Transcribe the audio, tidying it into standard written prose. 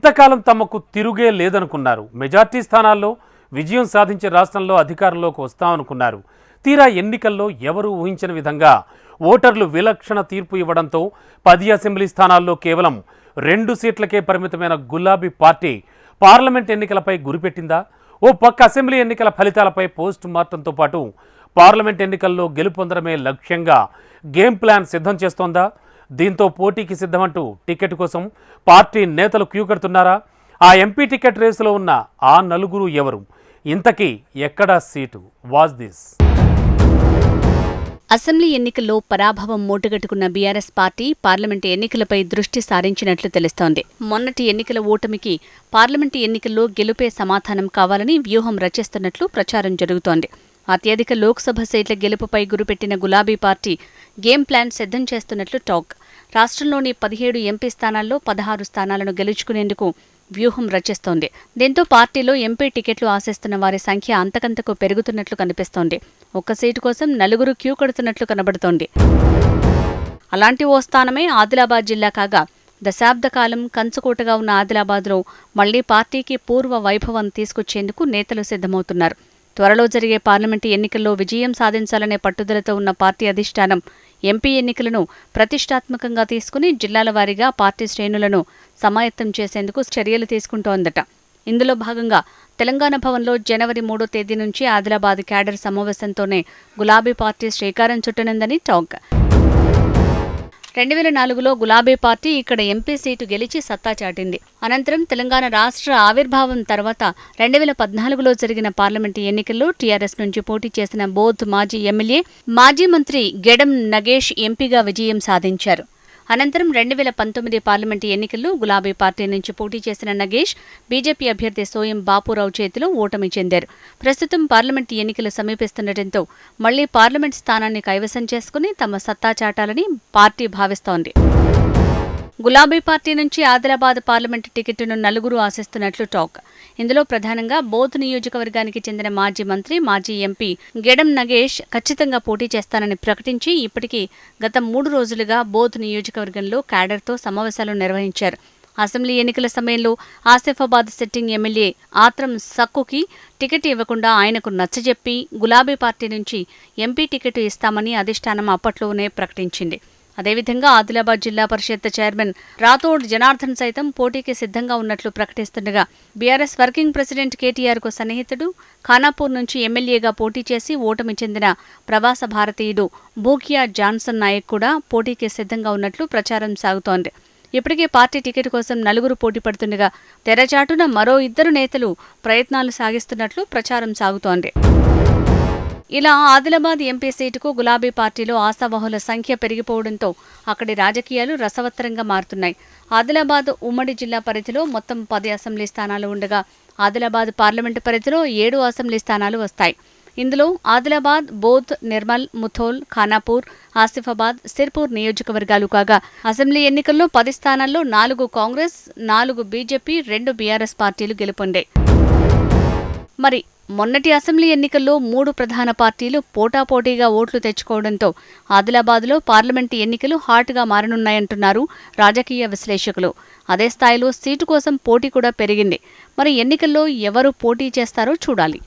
ఇంతకాలం తమకు తిరుగే లేదనుకున్నారు. మెజార్టీ స్థానాల్లో విజయం సాధించే రాష్ట్రంలో అధికారంలోకి వస్తామనుకున్నారు. తీరా ఎన్నికల్లో ఎవరూ ఊహించని విధంగా ఓటర్లు విలక్షణ తీర్పు ఇవ్వడంతో 10 అసెంబ్లీ స్థానాల్లో కేవలం 2 సీట్లకే పరిమితమైన గులాబీ పార్టీ పార్లమెంట్ ఎన్నికలపై గురిపెట్టిందా? ఓ పక్క అసెంబ్లీ ఎన్నికల ఫలితాలపై పోస్ట్ మార్టంతో పాటు పార్లమెంట్ ఎన్నికల్లో గెలుపొందడమే లక్ష్యంగా గేమ్ ప్లాన్ సిద్ధం చేస్తోందా? దీంతో పోటీకి సిద్ధమంటూ టికెట్ కోసం పార్టీ నేతలు క్యూ కడుతున్నారా? ఆ ఎంపీ టికెట్ రేసులో ఉన్న ఆ నలుగురు ఎవరు? ఇంతకీ ఎక్కడా సీటు? Watch this. అసెంబ్లీ ఎన్నికల్లో పరాభవం మూటగట్టుకున్న బీఆర్ఎస్ పార్టీ పార్లమెంటు ఎన్నికలపై దృష్టి సారించినట్లు తెలుస్తోంది. మొన్నటి ఎన్నికల ఓటమికి పార్లమెంటు ఎన్నికల్లో గెలుపే సమాధానం కావాలని వ్యూహం రచిస్తున్నట్లు ప్రచారం జరుగుతోంది. అత్యధిక లోక్సభ సీట్ల గెలుపుపై గురిపెట్టిన గులాబీ పార్టీ గేమ్ ప్లాన్ సిద్ధం చేస్తున్నట్లు టాక్. రాష్ట్రంలోని 17 ఎంపీ స్థానాల్లో 16 స్థానాలను గెలుచుకునేందుకు వ్యూహం రచిస్తోంది. దీంతో పార్టీలో ఎంపీ టికెట్లు ఆశిస్తున్న వారి సంఖ్య అంతకంతకు పెరుగుతున్నట్లు కనిపిస్తోంది. ఒక్క సీటు కోసం నలుగురు క్యూ కడుతున్నట్లు కనబడుతోంది. అలాంటి ఓ స్థానమే ఆదిలాబాద్ జిల్లా కాగా, దశాబ్ద కాలం కంచుకోటగా ఉన్న ఆదిలాబాద్లో మళ్లీ పార్టీకి పూర్వ వైభవం తీసుకొచ్చేందుకు నేతలు సిద్ధమవుతున్నారు. త్వరలో జరిగే పార్లమెంటు ఎన్నికల్లో విజయం సాధించాలనే పట్టుదలతో ఉన్న పార్టీ అధిష్టానం ఎంపీ ఎన్నికలను ప్రతిష్టాత్మకంగా తీసుకుని జిల్లాల వారీగా పార్టీ శ్రేణులను సమాయత్తం చేసేందుకు చర్యలు తీసుకుంటోందట. ఇందులో భాగంగా తెలంగాణ భవన్లో జనవరి 3వ తేదీ నుంచి ఆదిలాబాద్ క్యాడర్ సమావేశంతోనే గులాబీ పార్టీ శ్రీకారం చుట్టనుందని టాక్. 2004లో గులాబీ పార్టీ ఇక్కడ ఎంపీ సీటు గెలిచి సత్తా చాటింది. అనంతరం తెలంగాణ రాష్ట్ర ఆవిర్భావం తర్వాత 2014లో జరిగిన పార్లమెంటు ఎన్నికల్లో టీఆర్ఎస్ నుంచి పోటీ చేసిన బోధ్ మాజీ ఎమ్మెల్యే, మాజీ మంత్రి గెడం నగేష్ ఎంపీగా విజయం సాధించారు. అనంతరం 2019 పార్లమెంటు ఎన్నికల్లో గులాబీ పార్టీ నుంచి పోటీ చేసిన నగేష్ బీజేపీ అభ్యర్థి సోయం బాపురావు చేతిలో ఓటమి చెందారు. ప్రస్తుతం పార్లమెంటు ఎన్నికలు సమీపిస్తుండటంతో మళ్లీ పార్లమెంట్ స్థానాన్ని కైవసం చేసుకుని తమ సత్తా చాటాలని పార్టీ భావిస్తోంది. గులాబీ పార్టీ నుంచి ఆదిలాబాద్ పార్లమెంటు టికెట్ను నలుగురు ఆశిస్తున్నట్లు టాక్. ఇందులో ప్రధానంగా బోధ్ నియోజకవర్గానికి చెందిన మాజీ మంత్రి, మాజీ ఎంపీ గెడం నగేష్ ఖచ్చితంగా పోటీ చేస్తానని ప్రకటించి ఇప్పటికీ గత 3 రోజులుగా బోధ్ నియోజకవర్గంలో క్యాడర్తో సమావేశాలు నిర్వహించారు. అసెంబ్లీ ఎన్నికల సమయంలో ఆసిఫాబాద్ సిట్టింగ్ ఎమ్మెల్యే ఆత్రం సక్కుకి టికెట్ ఇవ్వకుండా ఆయనకు నచ్చజెప్పి గులాబీ పార్టీ నుంచి ఎంపీ టికెట్ ఇస్తామని అధిష్టానం అప్పట్లోనే ప్రకటించింది. అదేవిధంగా ఆదిలాబాద్ జిల్లా పరిషత్ చైర్మన్ రాథోడ్ జనార్దన్ సైతం పోటీకి సిద్ధంగా ఉన్నట్లు ప్రకటిస్తుండగా, బీఆర్ఎస్ వర్కింగ్ ప్రెసిడెంట్ కేటీఆర్కు సన్నిహితుడు, ఖానాపూర్ నుంచి ఎమ్మెల్యేగా పోటీ చేసి ఓటమి చెందిన ప్రవాస భారతీయుడు బూకియా జాన్సన్ నాయక్ కూడా పోటీకి సిద్ధంగా ఉన్నట్లు ప్రచారం సాగుతోంది. ఇప్పటికే పార్టీ టికెట్ కోసం నలుగురు పోటీ పడుతుండగా, తెరచాటున మరో 2 నేతలు ప్రయత్నాలు సాగిస్తున్నట్లు ప్రచారం సాగుతోంది. ఇలా ఆదిలాబాద్ ఎంపీ సీటుకు గులాబీ పార్టీలో ఆశావహుల సంఖ్య పెరిగిపోవడంతో అక్కడి రాజకీయాలు రసవత్తరంగా మారుతున్నాయి. ఆదిలాబాద్ ఉమ్మడి జిల్లా పరిధిలో మొత్తం 10 అసెంబ్లీ స్థానాలు ఉండగా, ఆదిలాబాద్ పార్లమెంటు పరిధిలో 7 అసెంబ్లీ స్థానాలు వస్తాయి. ఇందులో ఆదిలాబాద్, బోధ్, నిర్మల్, ముథోల్, ఖానాపూర్, ఆసిఫాబాద్, సిర్పూర్ నియోజకవర్గాలు కాగా, అసెంబ్లీ ఎన్నికల్లో 10 స్థానాల్లో 4 కాంగ్రెస్, 4 బీజేపీ, 2 బీఆర్ఎస్ పార్టీలు గెలుపొందాయి. మరి మొన్నటి అసెంబ్లీ ఎన్నికల్లో 3 ప్రధాన పార్టీలు పోటాపోటీగా ఓట్లు తెచ్చుకోవడంతో ఆదిలాబాద్లో పార్లమెంటు ఎన్నికలు హాట్గా మారనున్నాయంటున్నారు రాజకీయ విశ్లేషకులు. అదే స్థాయిలో సీటు కోసం పోటీ కూడా పెరిగింది. మరి ఎన్నికల్లో ఎవరు పోటీ చేస్తారో చూడాలి.